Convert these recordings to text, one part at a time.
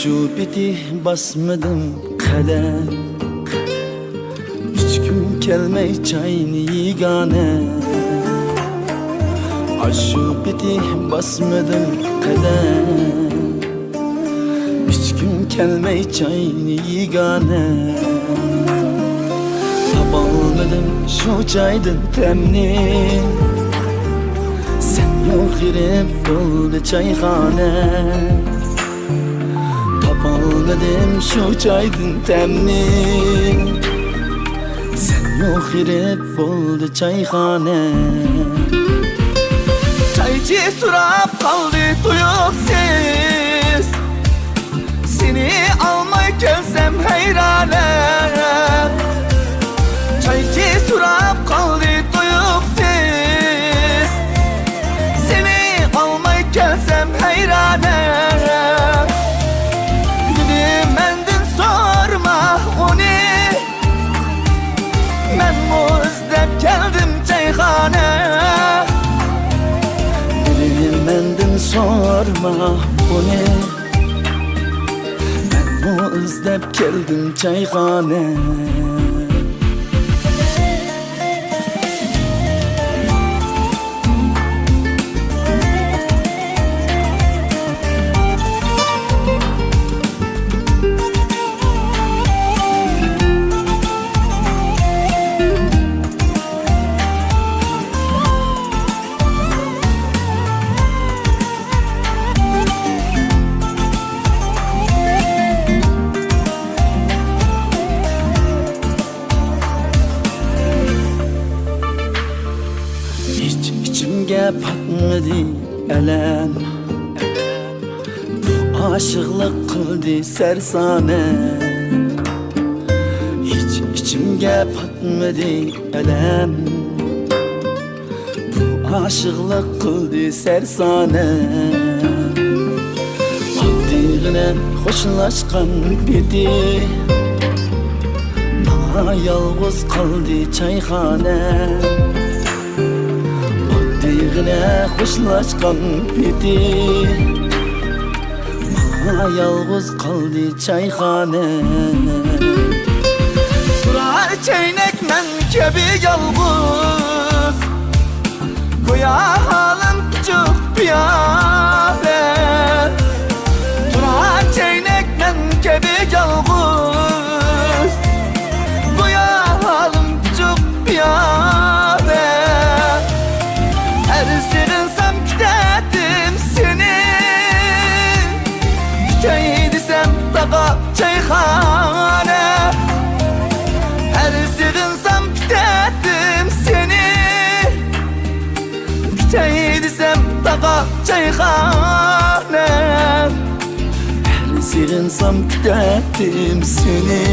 Aşu biti basmadım kadem, hiç gün kelmey çayni yigane. Aşu biti basmadım kadem, hiç gün kelmey çayni yigane. Tabalmadım şu çaydın temni, sen yok girip doldu çayhane. Tabalmadım şu çaydın temni, sen yok girip doldu çayhane. Çaycı surap kaldı tuyuksiz, seni almaya gelsem heyrane. Çaycı surap kaldı tuyuksiz, seni almaya gelsem heyrane. Dedim mendin sorma onu, ben bu izlep geldim çayhane. Dedim mendin sorma onu, ben bu izlep geldim çayhane. İçimge patmadı elem, bu aşıklık kıldı sersane. Hiç içimge patmadı elem, bu aşıklık kıldı sersane. Addigine hoşlaşkan bedi, bana yalğız kaldı çayhane. Addigine hoşlaşkan bedi, bana yalğız kaldı çayhane. Durar çeynek men gibi yalğız, goya halim küçük piyade. Durar çeynek men gibi yalğız, goya halim küçük piyade. Her sığınsam gidedim seni, giteydiysem dağa çayhane. Her sığınsam gidedim seni, giteydiysem dağa çayhane. Her sığınsam gidedim seni,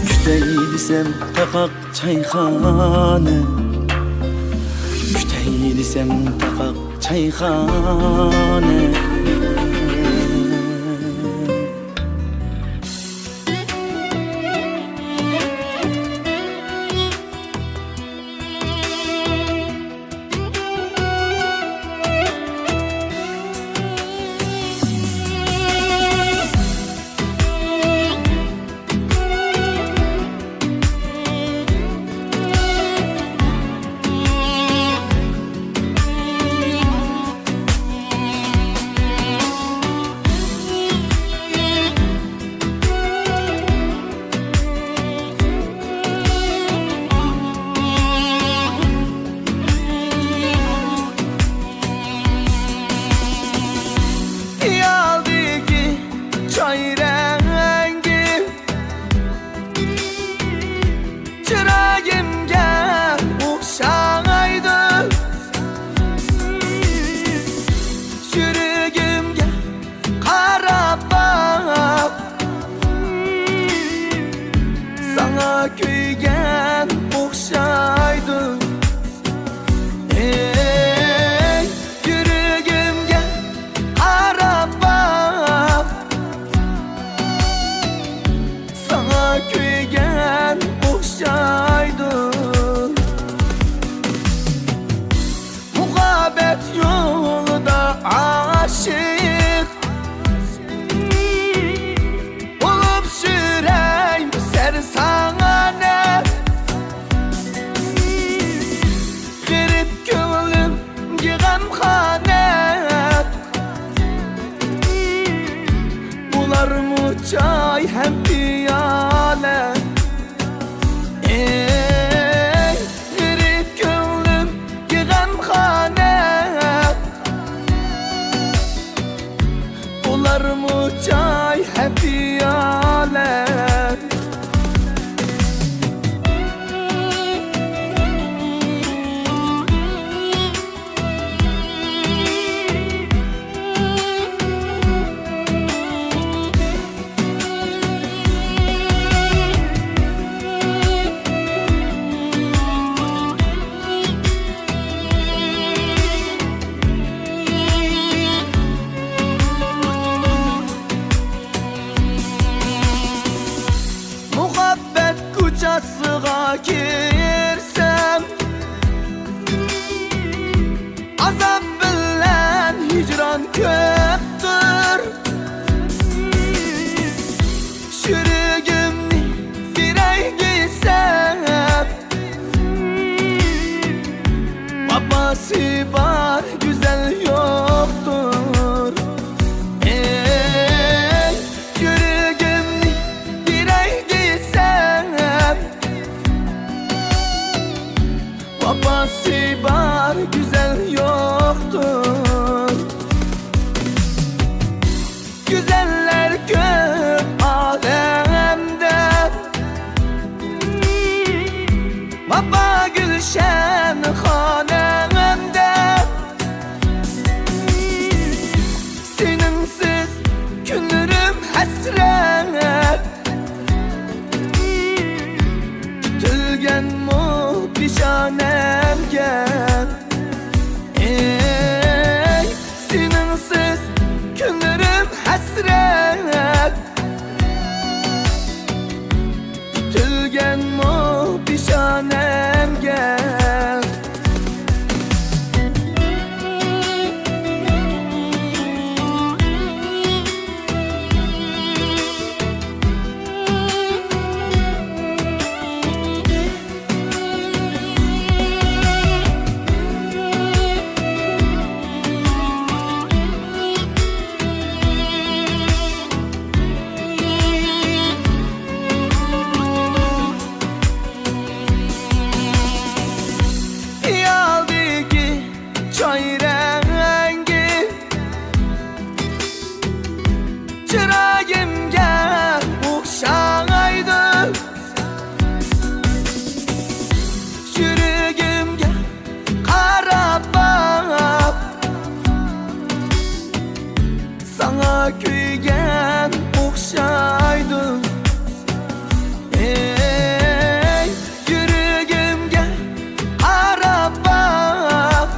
giteydiysem dağa çayhane. Giteydiysem dağa çayhane. Azap bilen hicran köptür. Şürügümni direy giysem, babası var güzel yoktur. Ey yüreğimni direy giysem, babası var güzel yoktur. Güzeller köp alemde, baba gülşen hanemde. Seninsiz günlerim hasret, tütülgen mu pişanemge. Ey seninsiz günlerim hasret, tütülgen mu pişanemge. Yaldaki çay rengi çırağımga okşaydı. Yüreğimge qarab bak, sana kuygan okşaydı. Ey yüreğimge qarab bak,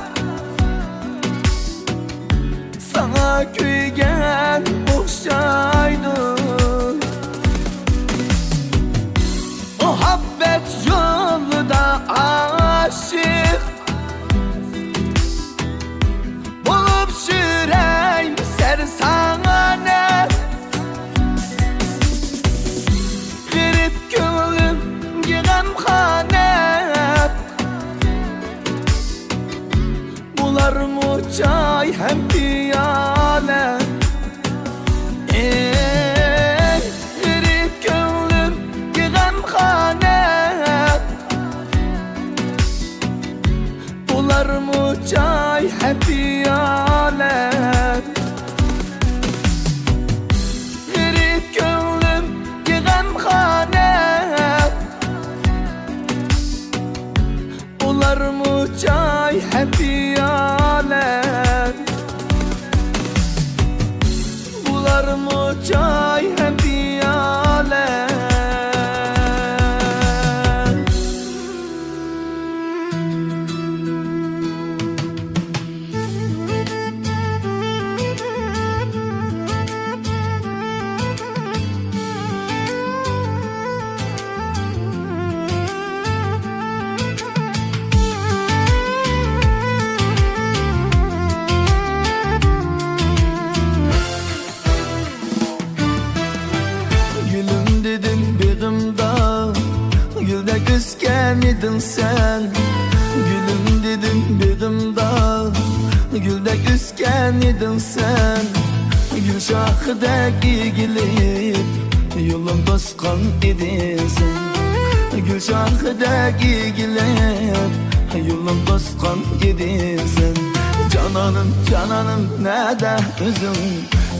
sana kuygan okşaydı. Muhabbet yolda aşık bulup süreyim sersane. Garip gönlüm gemhane, bular mı çay hem piyale. Ey garip gönlüm gemhane, bular mı çay hem piyale. Garip gönlüm gemhane, bular mı çay hem piyale. Bular mı çay hem piyale. Gülüm dedim bağımda, gülde küsken idin sen. Gülüm dedim bağımda, gülde küsken idin sen. Gül şahıdaki egilip yolun toskan idin sen. Gül şahıdaki egilip yolun toskan idin sen. Cananım cananım nede üzüm,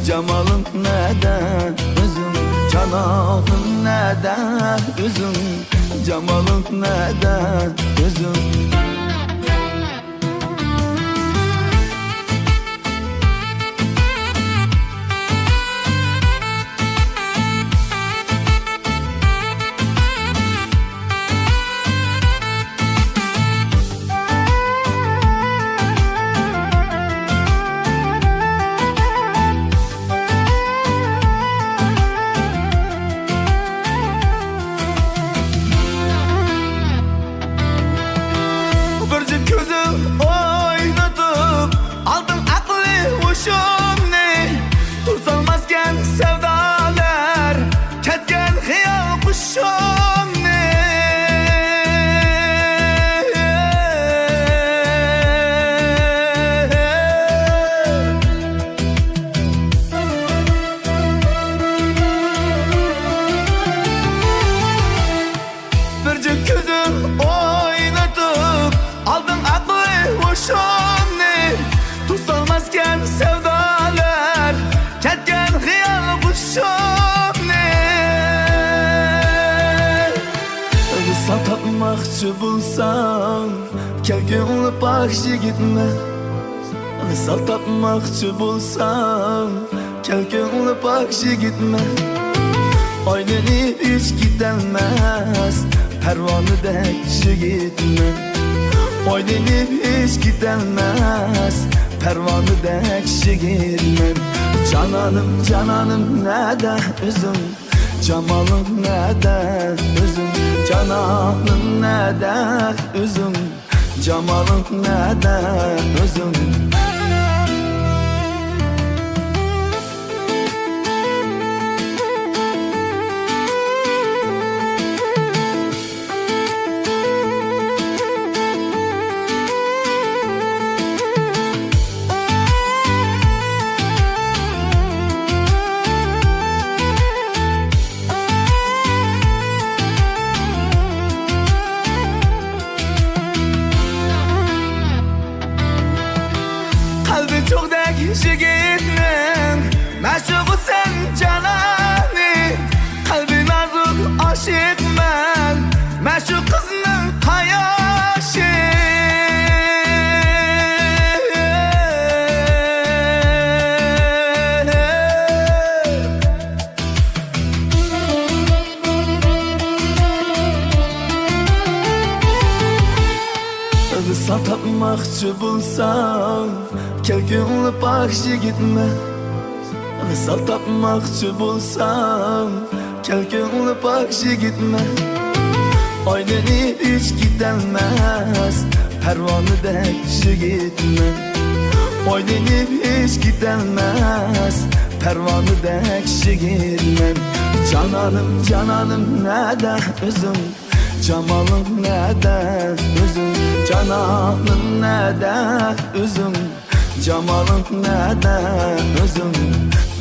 cemalın nede üzüm. Cananım nede üzüm, cemalın nede üzüm. tapmakçı bulsan Gel gönlü bakşı gitme Vısal tapmakçı bulsan Gel gönlü bakşı gitme Oynanıp hiç gidenmez Pervanı dekşi gitme Oynanıp hiç gidenmez Pervanı dekşi gitme Cananım cananım neden üzüm Cemalım neden üzüm Cananım neden üzüm Cemalım neden üzüm Çok da kişi gitmem Meşruku sen cananım Kalbi nazuk aşık ben Meşruk kızının hayaşı Vısal tapmakçı bulsan Gel gönlü bakşı gitme Vısal tapmakçı bulsan Gel gönlü bakşı gitme Oynanıp hiç gidenmez Pervanı dekşi gitme Oynanıp hiç gidenmez Pervanı dekşi gitme Cananım cananım neden üzüm Cemalım neden üzüm Cananım neden üzüm Cemalım neden üzüm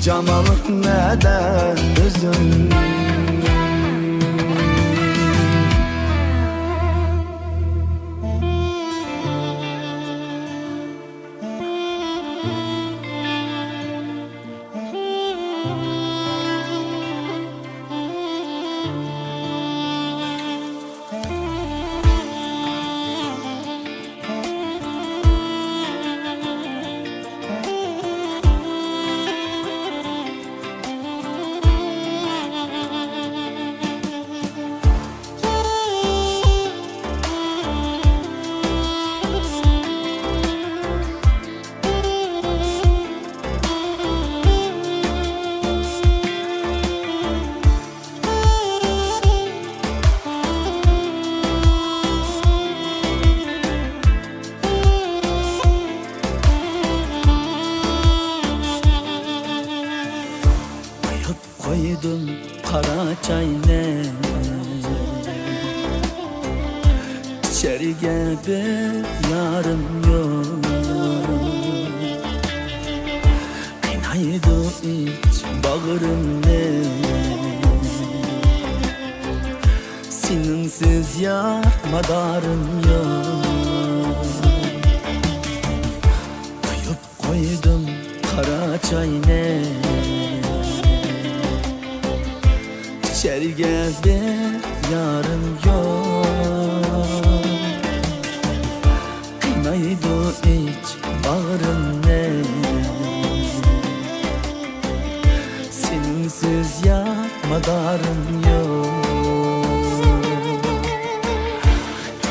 Cemalım neden üzüm Koydum kara çayne İçeri gebe yarım yok Kaynaydı iç bağrım ne Seninsiz yarmadarım yok Koydum kara çayne İçeri geldi yarım yok Kıynaydı iç bağrım ne Seninsiz yapmadarım yok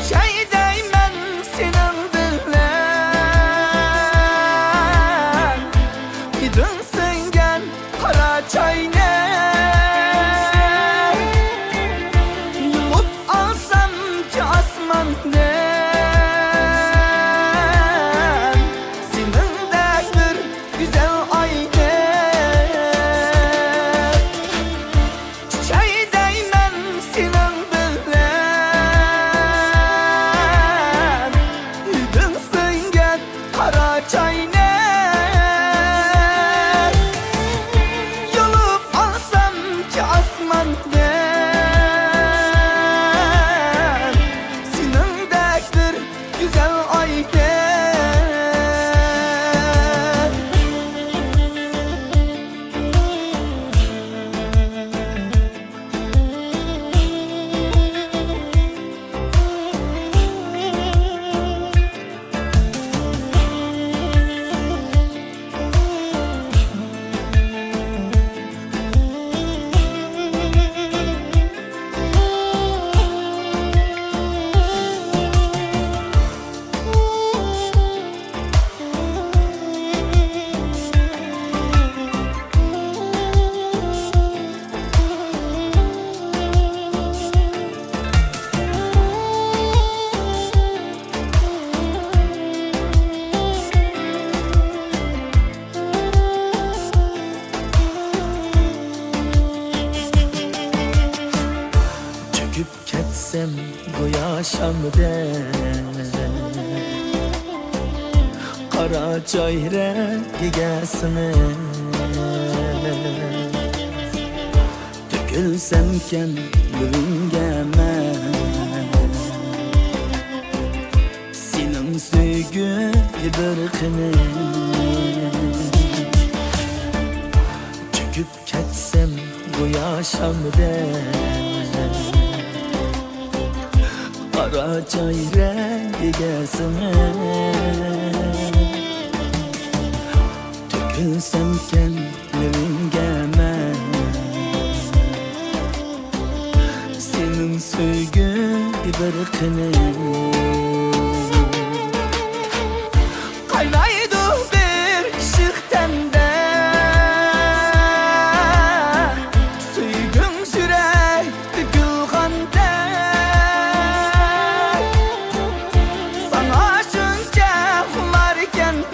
Şeydey ben senin dilen Bir dönsün gel kara çayne Şeyde yaşamda Qara çayrek egasini To'kilsamkan yo'lingga men Sening sevgi birqini Cho'kib ketsam bu yaşamda Qara çayrek egasini To'kilsamkan yo'lingga men Sening sevgi birqini Qaynaydi bir shiqtanda Suygim sürer to'kilganda Sana shuncha xumar ekanman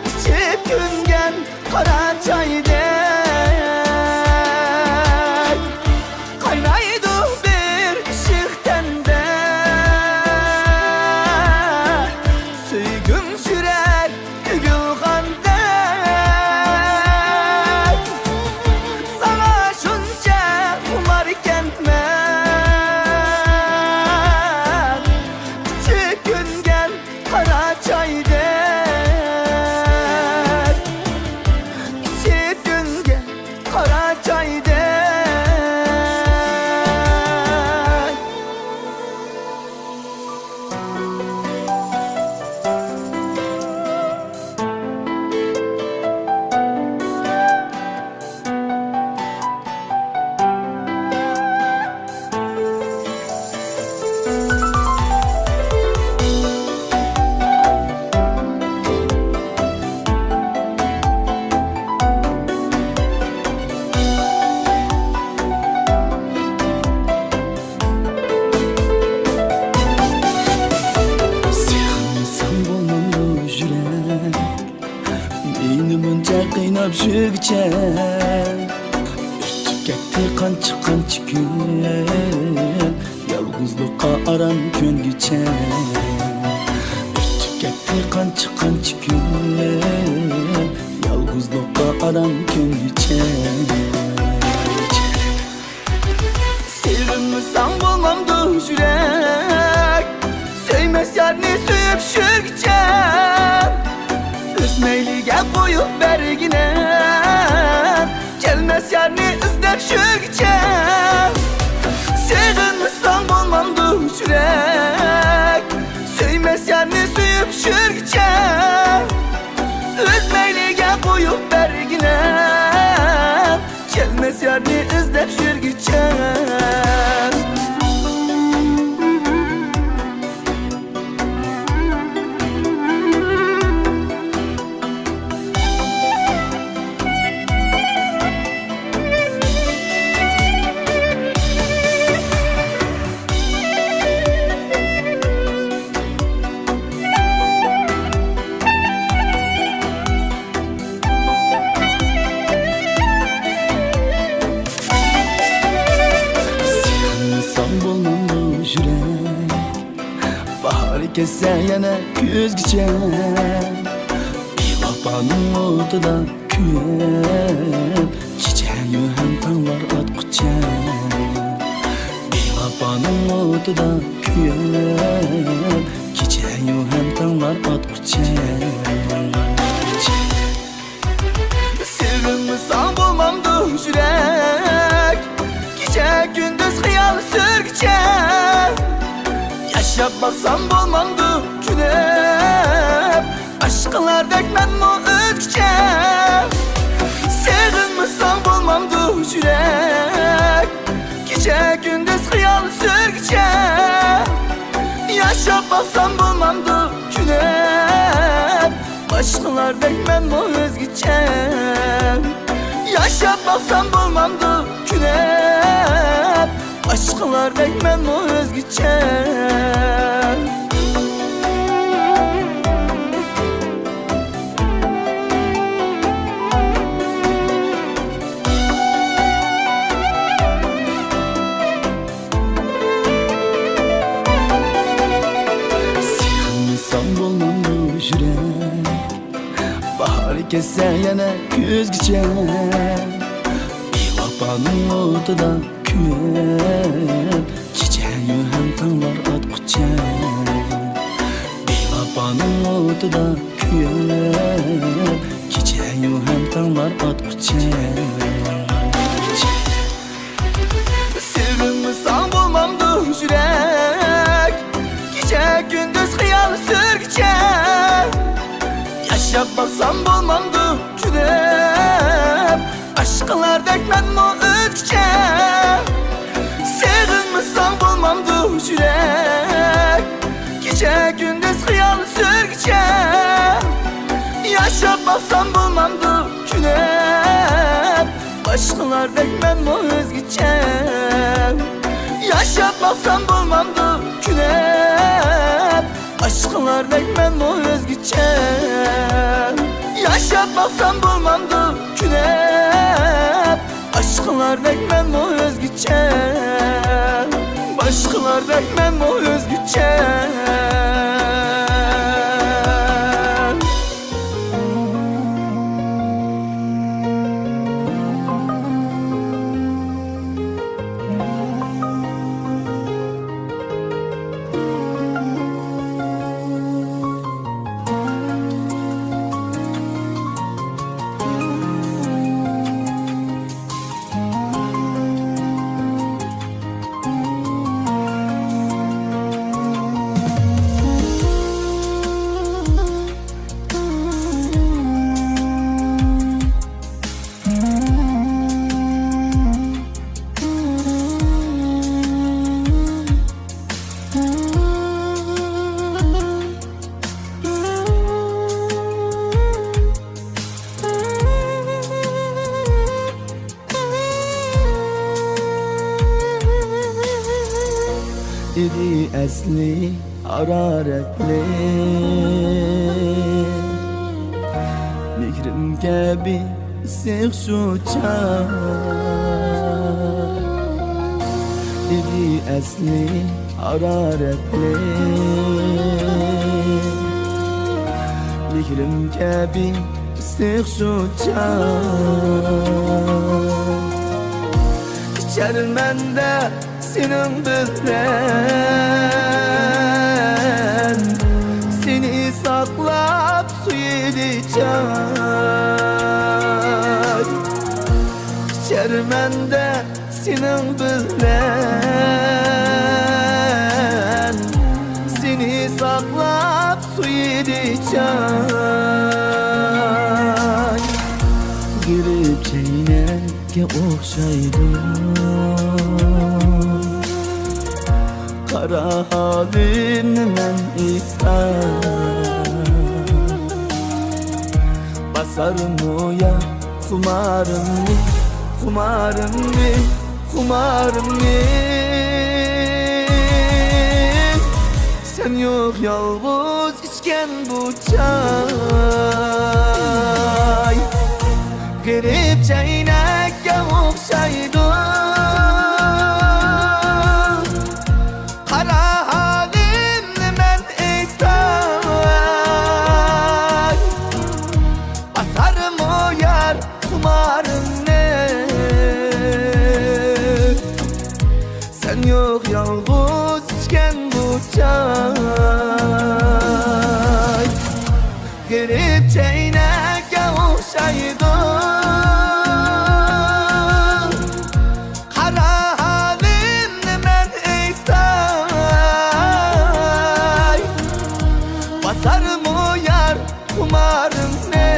Ichib kungan qora choydek Qaynaydi bir shiqtanda Suygim sürer to'kilganda Sana shuncha xumar ekanman Ichib kungan qora choydek Ichib kungan qora choydek Meni buncha qiynab shugcha Ketdi qancha kun Yolg'izlikqa aram ko'ngicha Ketdi qancha kun Yolg'izlikqa aram ko'ngicha Sevimmisan bo'lmamdi yurak Sevmas yarni suyib shugcha Meyliga qo'yib bergina Kelmas yarni izlab shugcha Sevimmisan bo'lmamdi yurak Sevmas yarni suyib shugcha O'z meyliga qo'yib bergina Kelmas yarni izlab shugcha Kesse yana kuzgicha Bevafoning o'tida kuyib Kechayu ham tonglar otqucha Bevafoning o'tida kuyib Kechayu ham tonglar otqucha Sevimmisan bo'lmamdi yurak Kecha kunduz xiyol surgicha Yaşab baksam bo'lmamdi kunib Aşklardek menmi o'zgacha Sevimmisan bo'lmamdi yurak Kecha kunduz xiyol surgicha Yaşab baksam bo'lmamdi kunib Aşklardek menmi o'zgacha Yaşab baksam bo'lmamdi kunib Aşklardek menmi o'zgacha Yaşamasan bulmamdı yürek. Bahar kesse yana kuzgacha bevafoning o'tida kuyib kechayu ham tonglar otqucha. Bevafoning o'tida kuyib kechayu ham tonglar otqucha. Sevimmisan bo'lmamdi yurek, kecha kunduz xiyol surgicha. Yaşab baksam bulmamdı külüp, aşklardek menmu özgüce. Sevimmisan bulmamdı yürek, gece gündüz xiyal sürgüce. Yaşab baksam bulmamdı külüp, aşklardek menmu özgüce. Yaşab baksam bulmamdı külüp, aşklardek menmu özgüce. Yaşab baksam bulmamdı külep, aşklardek menmu özgüce. Başkalardek menmu özgüce. İri esli hararetli mihrim gibi sık şu çay. İri esli hararetli mihrim gibi sık şu çay. İçerim ben de senin bilen, seni saklap su yedeceğim. İçerim ben de senin bilen, seni saklap su yedeceğim. Girip çeynekке okşaydım, kara halimni men aytdim. Basarım oya xumarimni, xumarimni, xumarimni. Sen yok yalnız içken bu çay. Girip çeynekke okşaydım, yok yalnız içken bu çay. Girip çeynekke okşaydım, kara halimni men aytay. Basarım o yar xumarimni,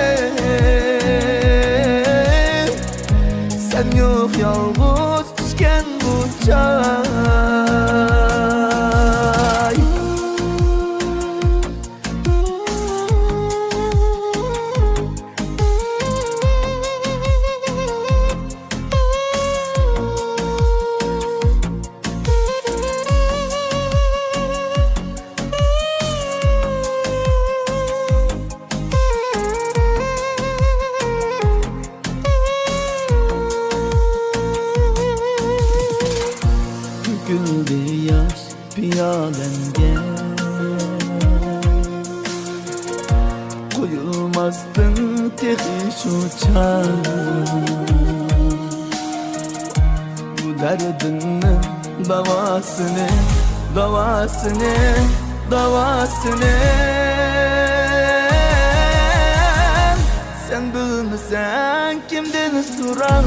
sen yok yalnız içken bu çay. bastın tehi şu çağrı. Bu derdin davasını, davasını, davasını sen bilmesen kimden soray.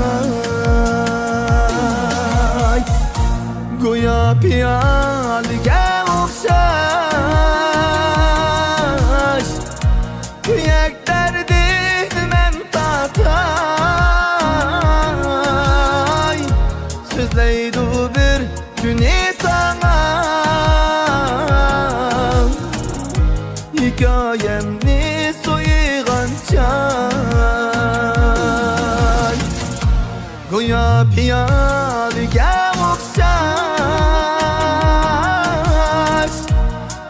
Goya piyalige okşaş kıyak derdini men tatay. Sözleydi bir güne sana hikayemni soyganca. Goya piyalige okşaş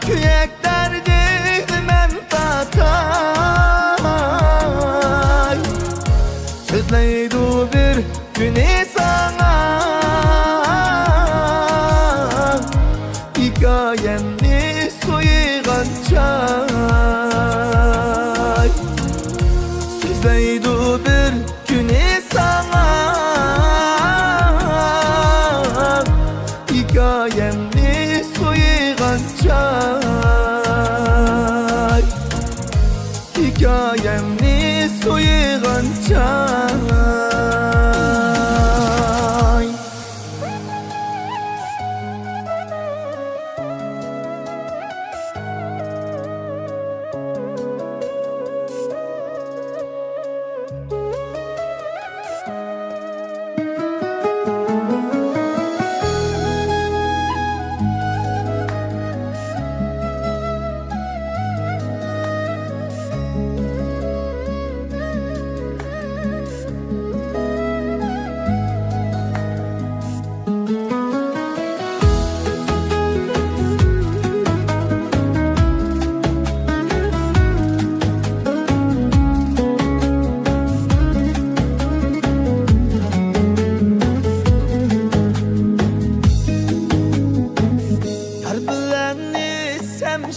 kıyak derdini men tatay. Sözleydi bir güne sana hikayemni soyganca. Sözleydi bir güne sana hikayemni soyganca. Hikayemni soyganca.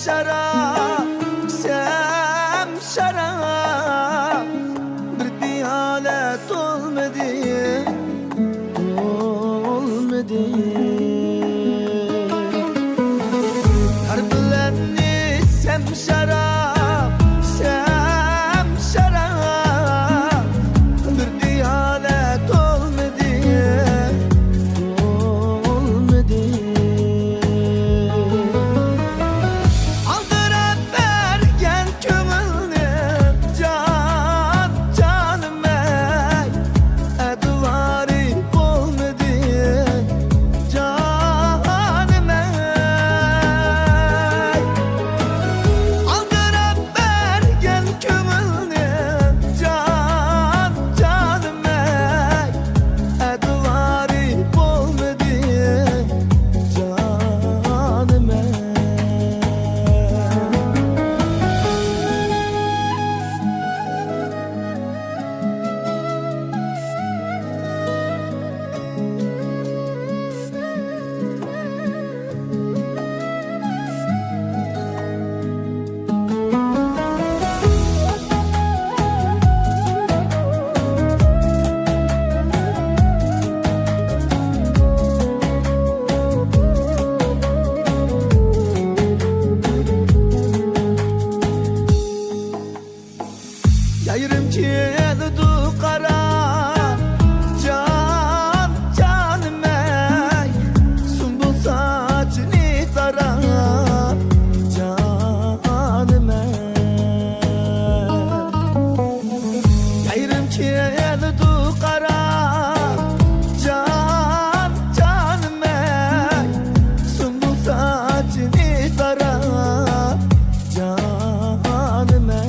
Şarap, sem şarap bir piyalet olmadı, olmadı. Harbilerini sem şarap, sem şarap bir piyalet olmadı, olmadı. Yayırım keldi kara can canım ey, sümbül saçını tarap canım ey. Yayırım keldi kara can canım ey, sümbül saçını tarap canım ey.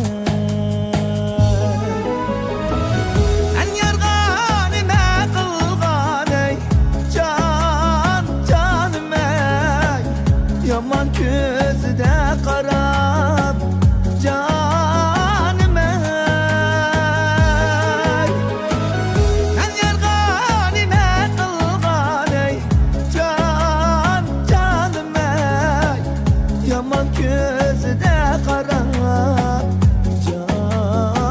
Yaman közde qarab canım ey. Mən yarğanimə qılğan ey can canım ey. Yaman közde qarab can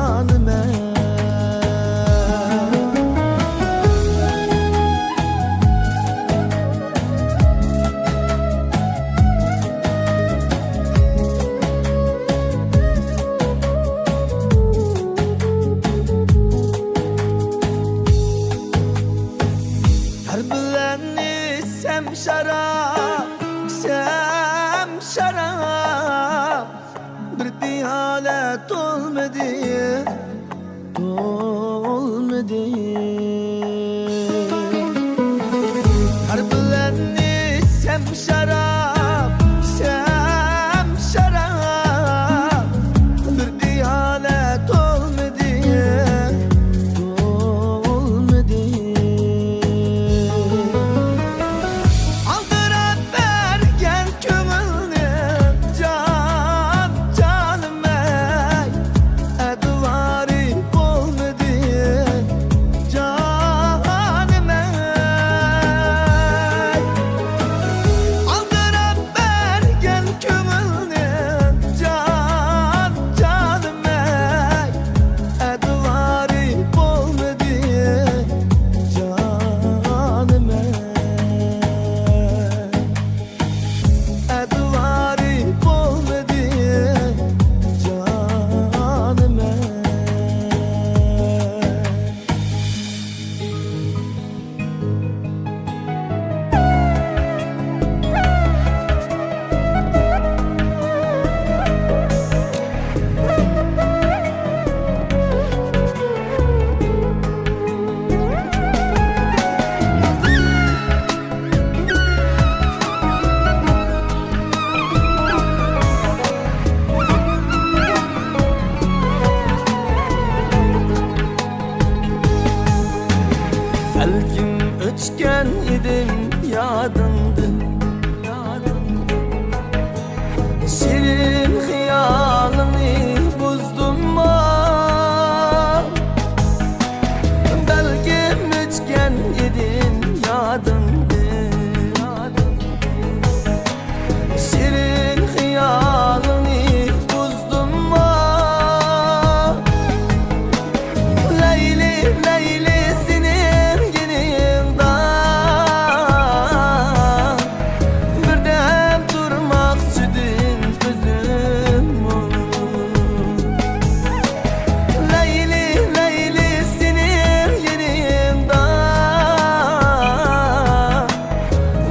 bir halet olmadı, olmadı. Kalplerini sem şarap, sem şarap. Bir halet olmadı, olmadı. Aldırıp vergen kömülünü can canım ey. Eduvarı olmadı canım ey. Aldırıp vergen kömülünü can canım ey. Eduvarı olmadı canım ey. Eduvarı olmadı canım ey. Belkim öçken idim yadımdı, şirin hıyalını bozdum mu? Belkim öçken idim yadımdı, şirin hıyalını bozdum mu? Leyli, Leyli senin yanında birdem durmakçıdın gözüm. Leyli, Leyli senin yanında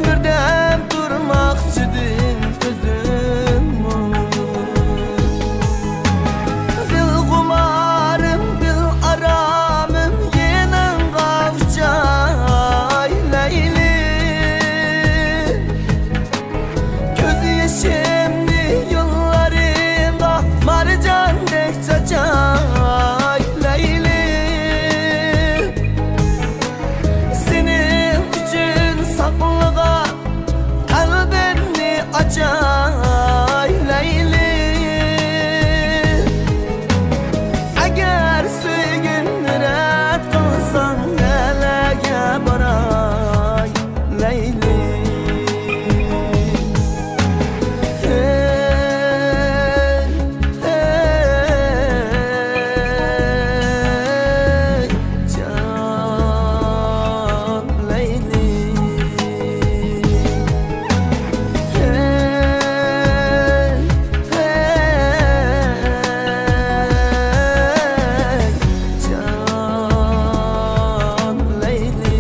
birdem durmakçıdın gözüm. Dil kumarım, dil aramım yenin kavcay Leyli. Göz yaşımdı yollarında marcandek çaçay Leyli. Senin için saklığa kalbini açay Leyli. Eğer söygün ret kılsan nelege baray Leyli. Hey, hey, can Leyli. Hey, hey, can Leyli.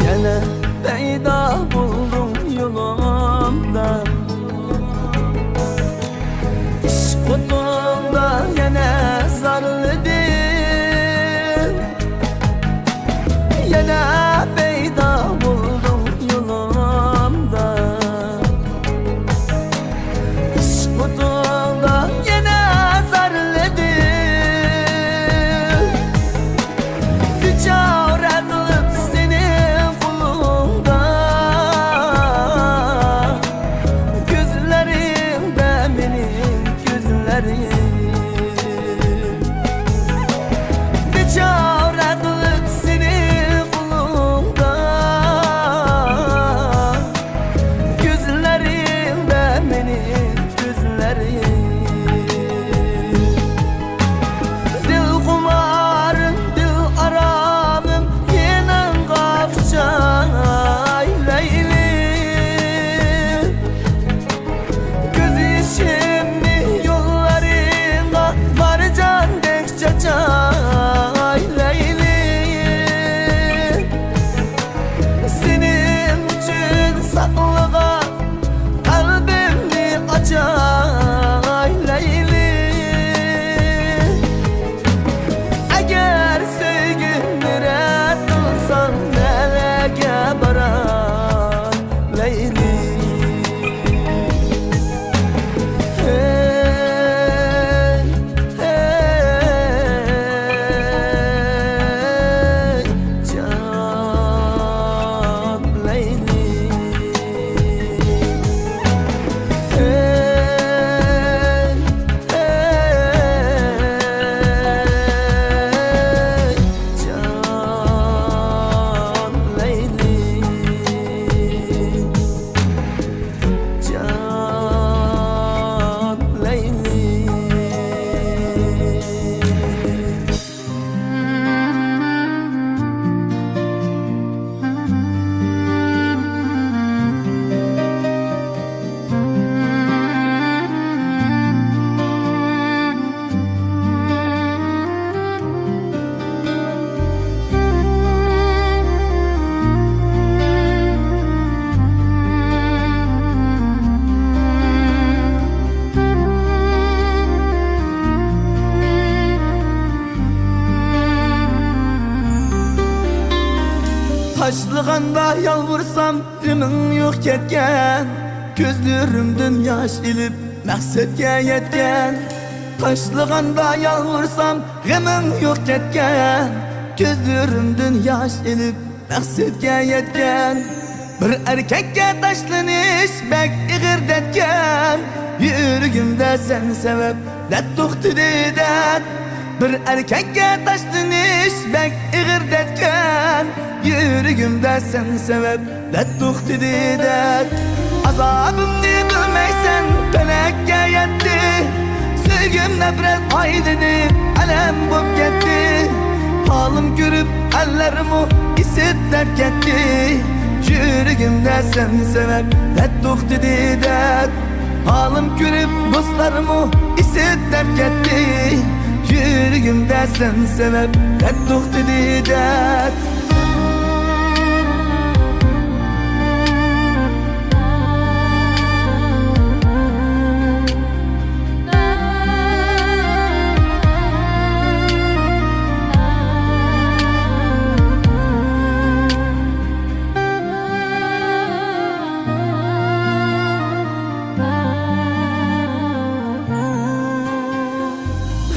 Yine peyda buldum yolumda, İşk kutumda yine zarlıdım. Yine peyda buldum yolumda, İşk kutumda yine zarlıdım. Düçar edilip senin kulunda, gözlerimde benim gözlerim. Taşlığanda yalvursam rimin yok ketken, gözlerimden yaş ilip maqsadga yetken. Taşlığanda yalvursam rimin yok ketken, gözlerimden yaş ilip maqsadga yetken. Bir erkekке taşlanış bek ig'irdetken, yürügümde sen sebep dert to'xti deydat. Bir erkekke taşlanış bek ig'irdetken, yürügümde sen sebep dert to'xti deydat. Azabımni bilmeysen felakka yetti, sevgim nefret aydini alem bo'p ketdi. Halim ko'rib allarimni isib dard ketdi, yürügümde sen sebep dert to'xti deydat. Halim ko'rib do'stlarimni isib dard ketdi, yürügümde sen sebep dert to'xti deydat.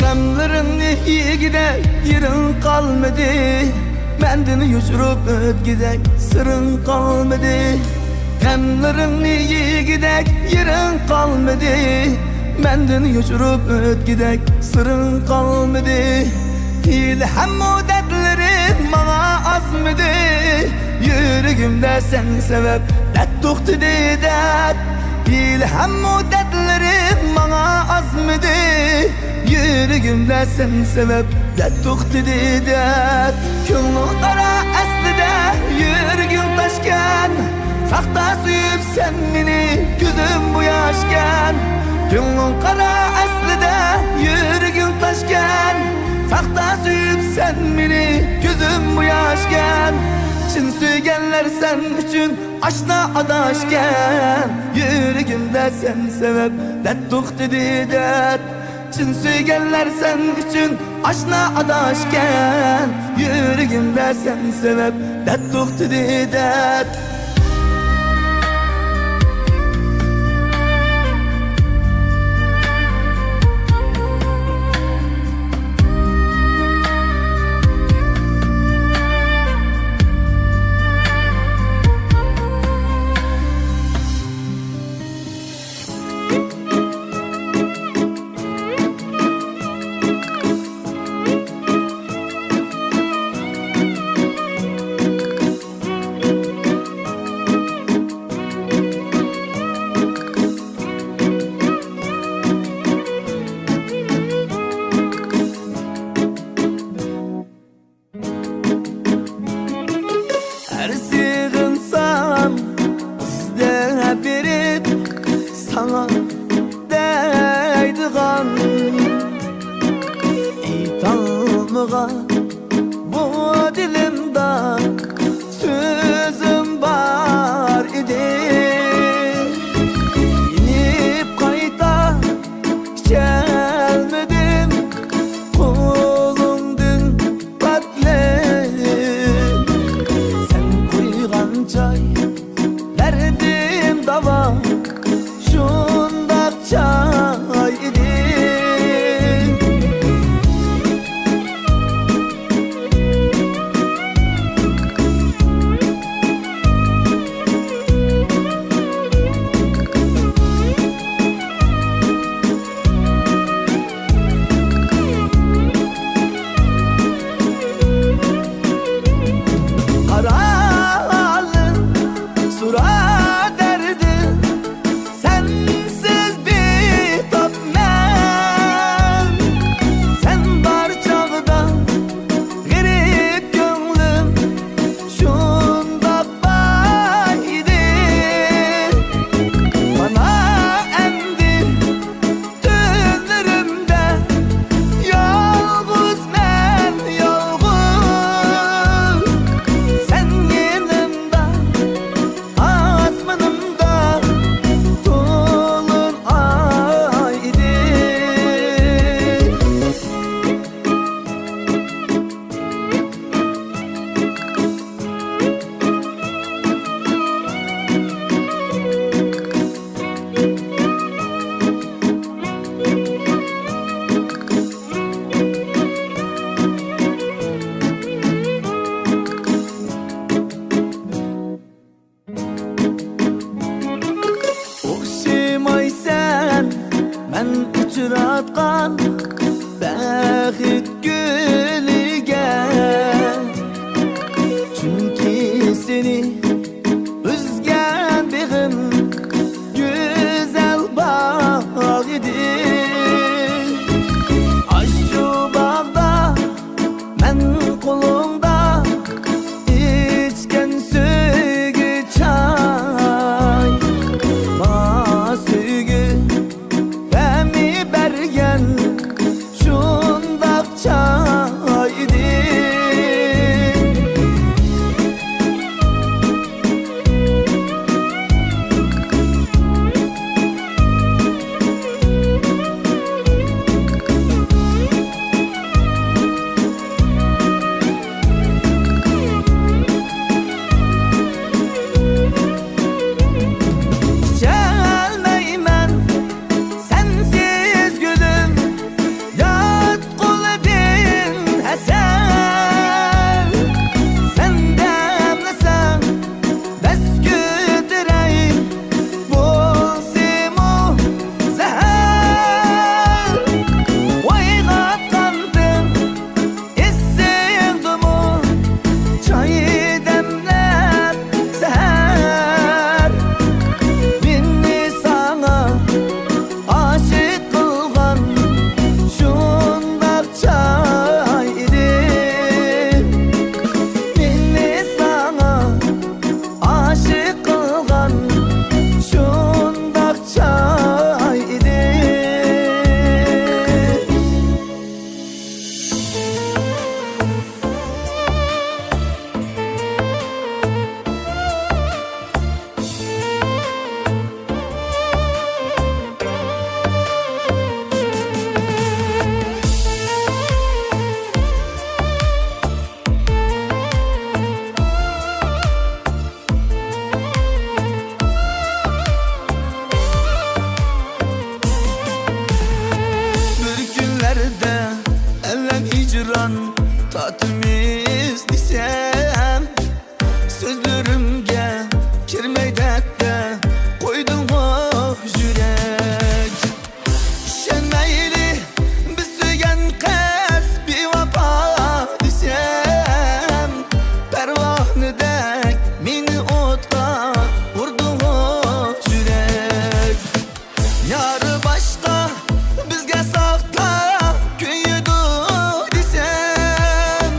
Gamlarimni yegidek yerin kalmadı, mendini yuşurup ötgidek sırın kalmadı. Gamlarimni yegidek yerin kalmadı, mendini yuşurup ötgidek sırın kalmadı. İlham müddetlerim bana azmadı, yürügümde sen sebep dert to'xti deydat. İlham müddetlerim bana azmadı, yürügümde sen sebep dert to'xti deydat. Ko'nglim qara aslida yürügüm taşkan, saxta suyib sen meni ko'zim bu yoshgan. Ko'nglim qara aslida yürügüm taşkan, saxta suyib sen meni ko'zim bu yoshgan. Chin suyganlar sen uchun aşna adashgan, yürügümde sen sebep dert to'xti deydat. Chin suyganlar sen uchun aşna adashgan, yürügümde sen sebep dert to'xti deydat. Sana deydigan İtalmığa bu dilimde sözüm var idi. İnip kayta gelmedim, kolumdun patlayın. Sen koygan çay verdim dava, şundak çay idi. uçratkan Bəxit gülüge Çünkü seni üzgen bir güzel bağ idi Aşçı bağda men kolumda içken sügü çay Ma sügü bemi bergen şundak çay idi Gelmeymen sensiz gülüm Yat kulübün hesen Sen demlesen bes güdürey Bu simu zehir Vaygat kandım issildumu Çayı demler seher Minni sana aşık kılgan şundak çay idi Minni sana aşık kılgan şundak çay idi Bir günlerde ellen icran tatimiz desem Sözlerimge kirmeydekte koydun o yürek Şenmeyli bir sügen kez bir vapa desem Pervahını dek mini otka vurdun o yürek Yarı başka bizge sakla köyüdü desem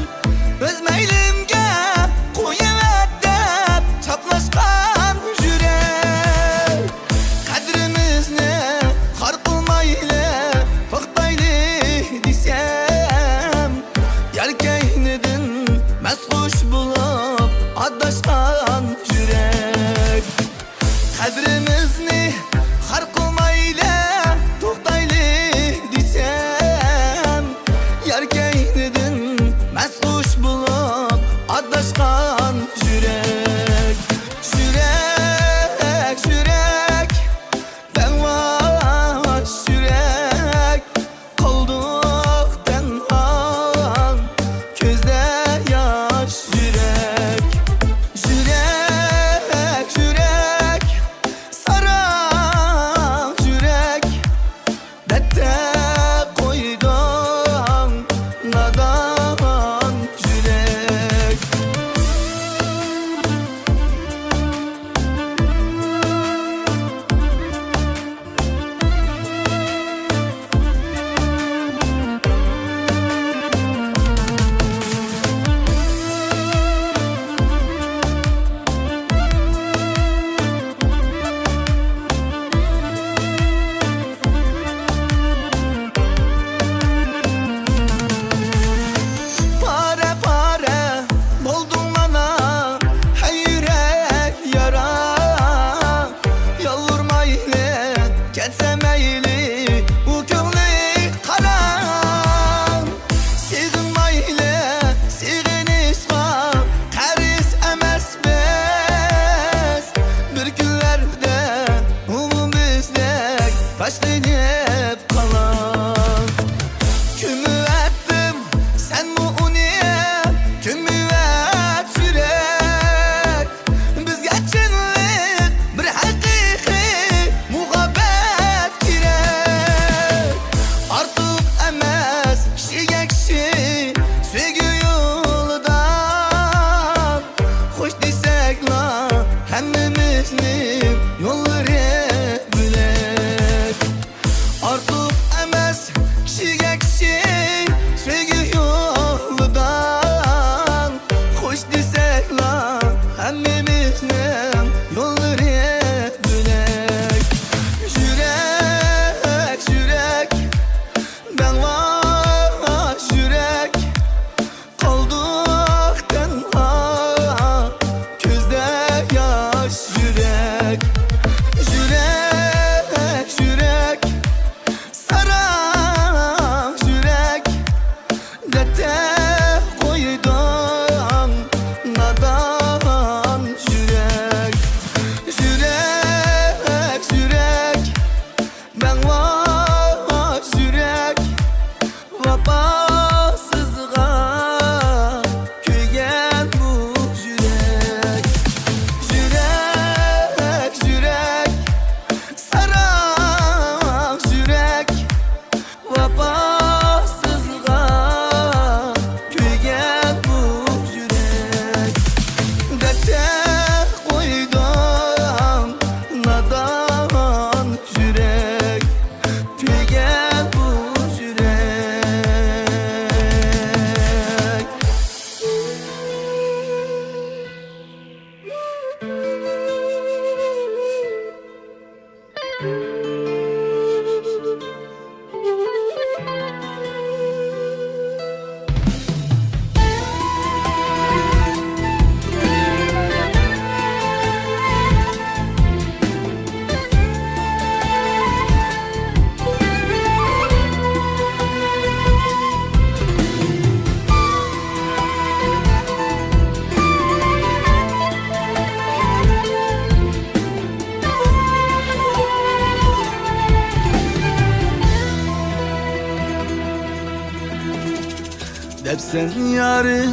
dep sen yarı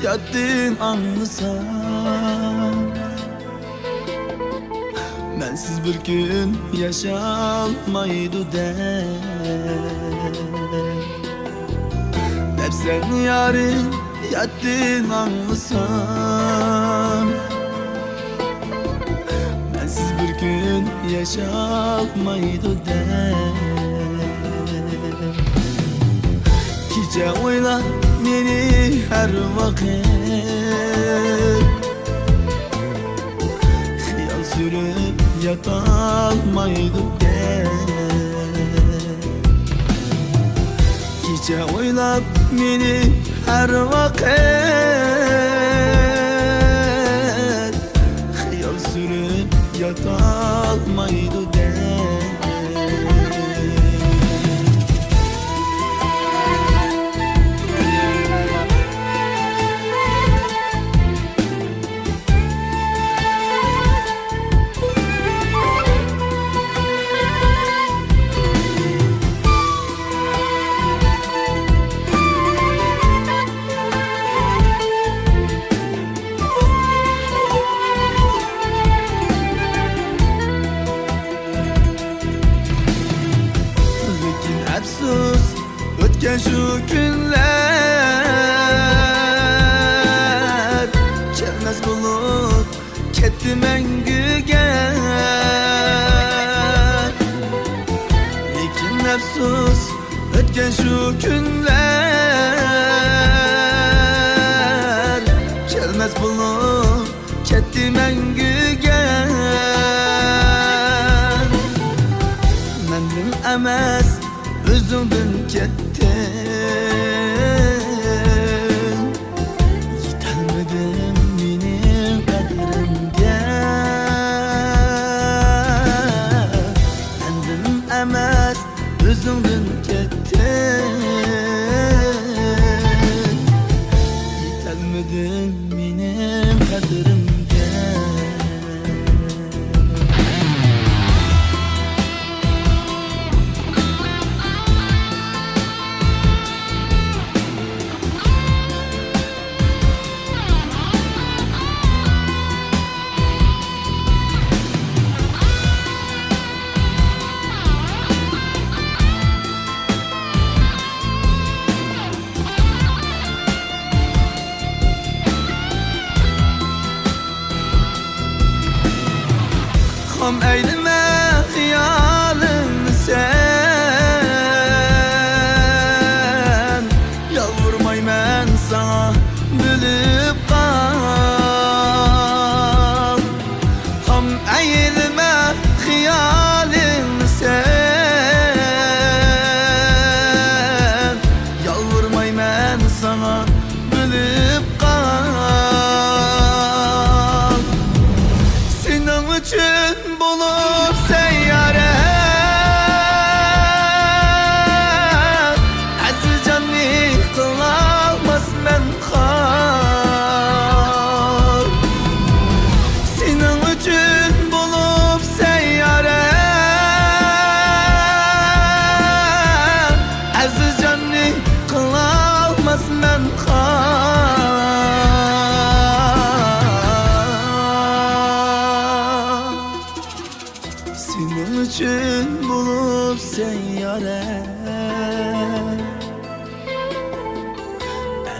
yattın anlasan. Bensiz bir gün yaşalmaydı dep sen yarı yattın anlasan. Bensiz bir gün yaşalmaydı Gece oyla beni her vakit, hayal sürüp yatalmaydı Gece oylap beni her vakit, hayal sürüp yatalmaydı Afsus ötken şu günler, kelmez bulut ketdi mengüge. Lekin afsus ötken şu günler, kelmez bulut ketdi mengüge. Mendin emas özünden kettin, yetolmadim mening qadrimga. Mendin emas özünden kettin, yetolmadim mening qadrimga. Ham eyleme hiyalını sen, yalvurmayman sana bilip kal. Ham eyleme hiyalını sen, yalvurmayman sana bilip kal. Senin için bulup seyyare, aziz canni kılamaz men kal. Senin için bulup seyyare, aziz canni kılamaz men Senin için bulup seyyare,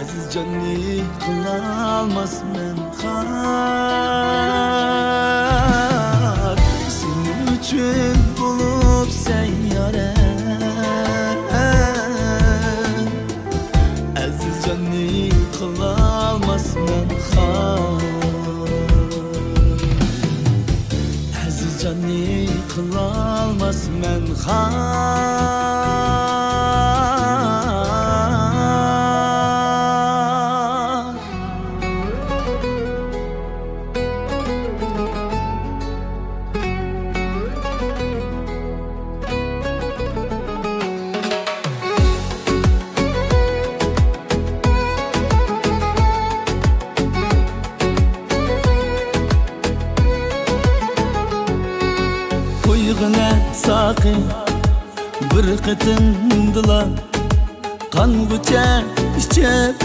aziz canni kılalmaz men har. Senin için bulup seyyare, aziz canni kılalmaz men har. Aziz canni kılalmaz men har. Koygına sakın bir kıtındılar, Qangucha içip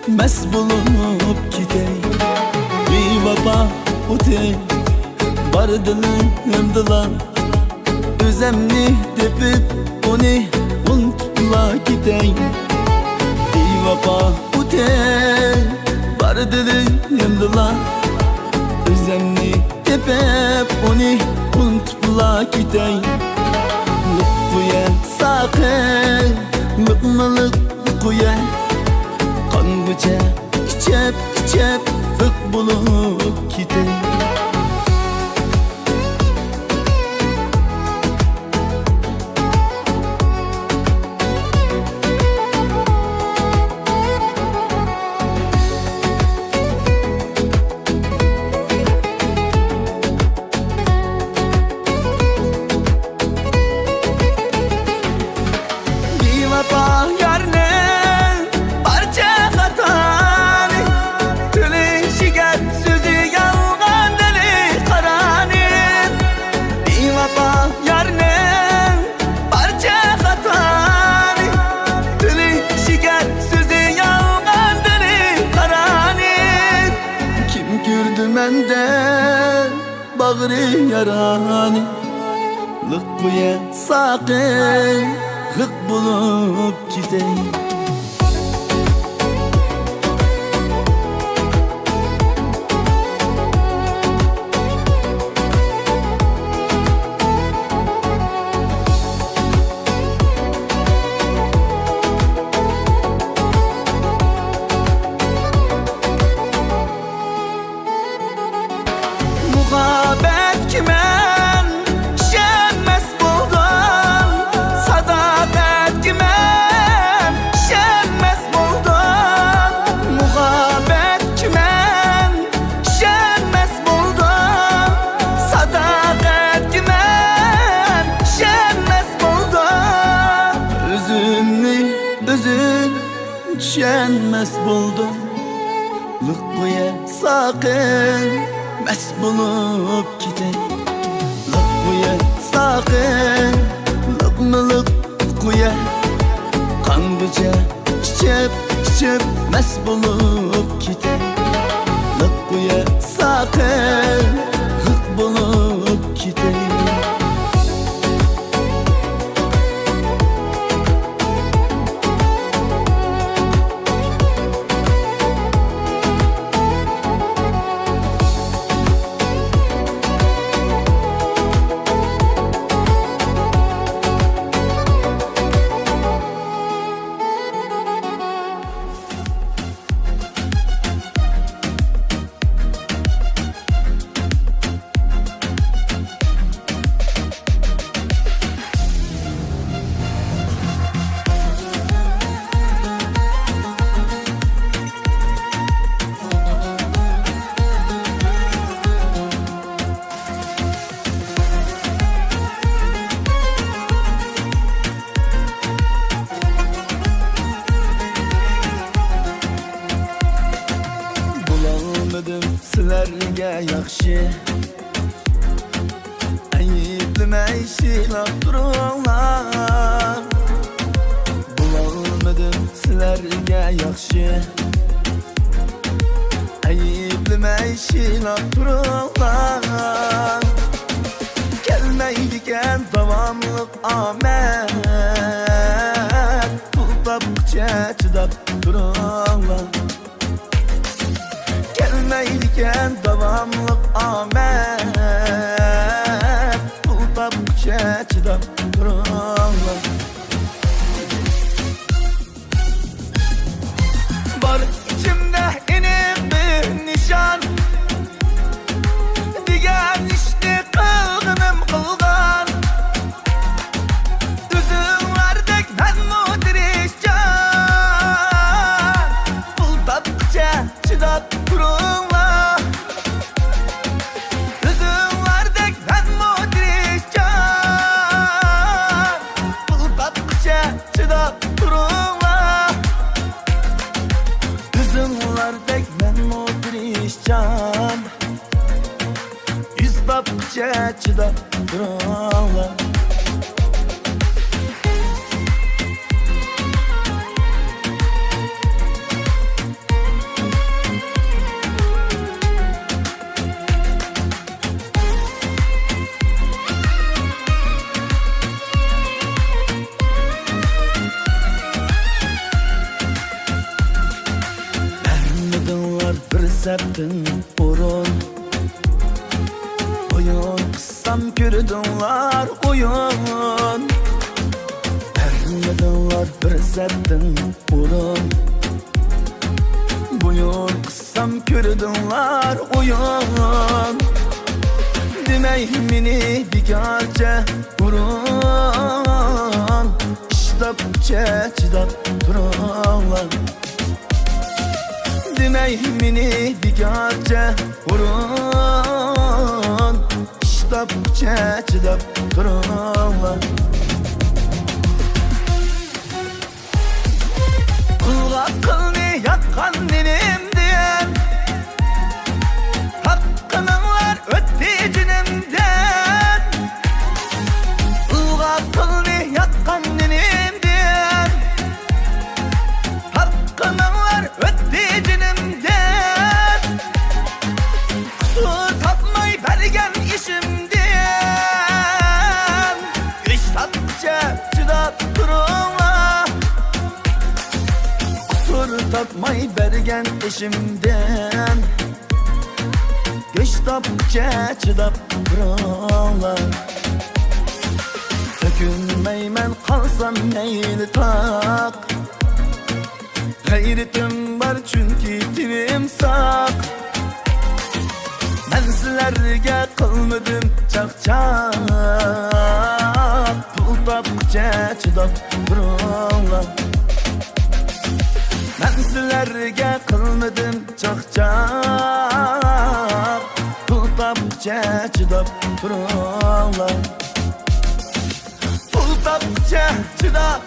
mest bulunup gidey. Bevafo o'tay bar dilimdilar. Özemni depip uni unutla gidey. Bevafo o'tay bar dilimdilar. Özemni depip uni unutla gidey. Lütfuya sakın Mıkmalık kuya Qangucha içip hık bulup gidey. Bevafo yarne barcha xatoni, tili shigar so'zi yolg'on dili qarani. Bevafo yarne barcha xatoni, tili shigar so'zi yolg'on dili qarani. Kim ko'rdi menda bag'ri yarani, liqquya saqin hık bulup gidey. Muhabbet kime düşenmez buldum. Liqquya saqin mest bulup gidey. Liqquya saqin liqmilik quya Qangucha içip mest bulup gidey. Liqquya saqin hık bulup gidey. Sizlarga yaxshi ayiblamay silab turinglar. Bulolmadim sizlarga yaxshi ayiblamay silab turinglar. Kelmaydigan davomliq omad, pul topguncha chidab turinglar. Gelmeydiken davamlık omad, pul topguncha chidab turinglar. Bor ichimda inim bir nishon, degan ishni qilganim qilgan. O'zinglardek manmu tirishchan, pul topguncha chidab turinglar. O'zinglardek manmu tirishchan, pul topguncha chidab turinglar. O'zinglardek manmu tirishchan, yuz topguncha chidab turinglar. septin burun. Oyun kıssam kürdünlar oyun. Ermedinlar bir septin burun. Buyur kıssam kürdünlar oyun. Demey meni bigarca burun. İştapça çidap dururlar. Demey meni bigarca burun. İştapça çidap dururlar. Kulga kılni yakkan dilimden. Hakkınınlar ötti cinimden. Kulga kılni yakkan dilimden. Hakkınınlar ötti cinimden. Kusur tapmay bergen işimden. Güç tapça çıdap durma. Kusur tapmay bergen işimden. Güç tapça çıdap durma. Tökünmeymen kalsam neyli tak. Gayretim var çünkü tilim sak. Ben sizlerge kılmadım çakçak. Pul tapça çıdap durma. Ben sizlerge kılmadım çakçak. Pul tapça çıdap durma. Pul tapça çıdap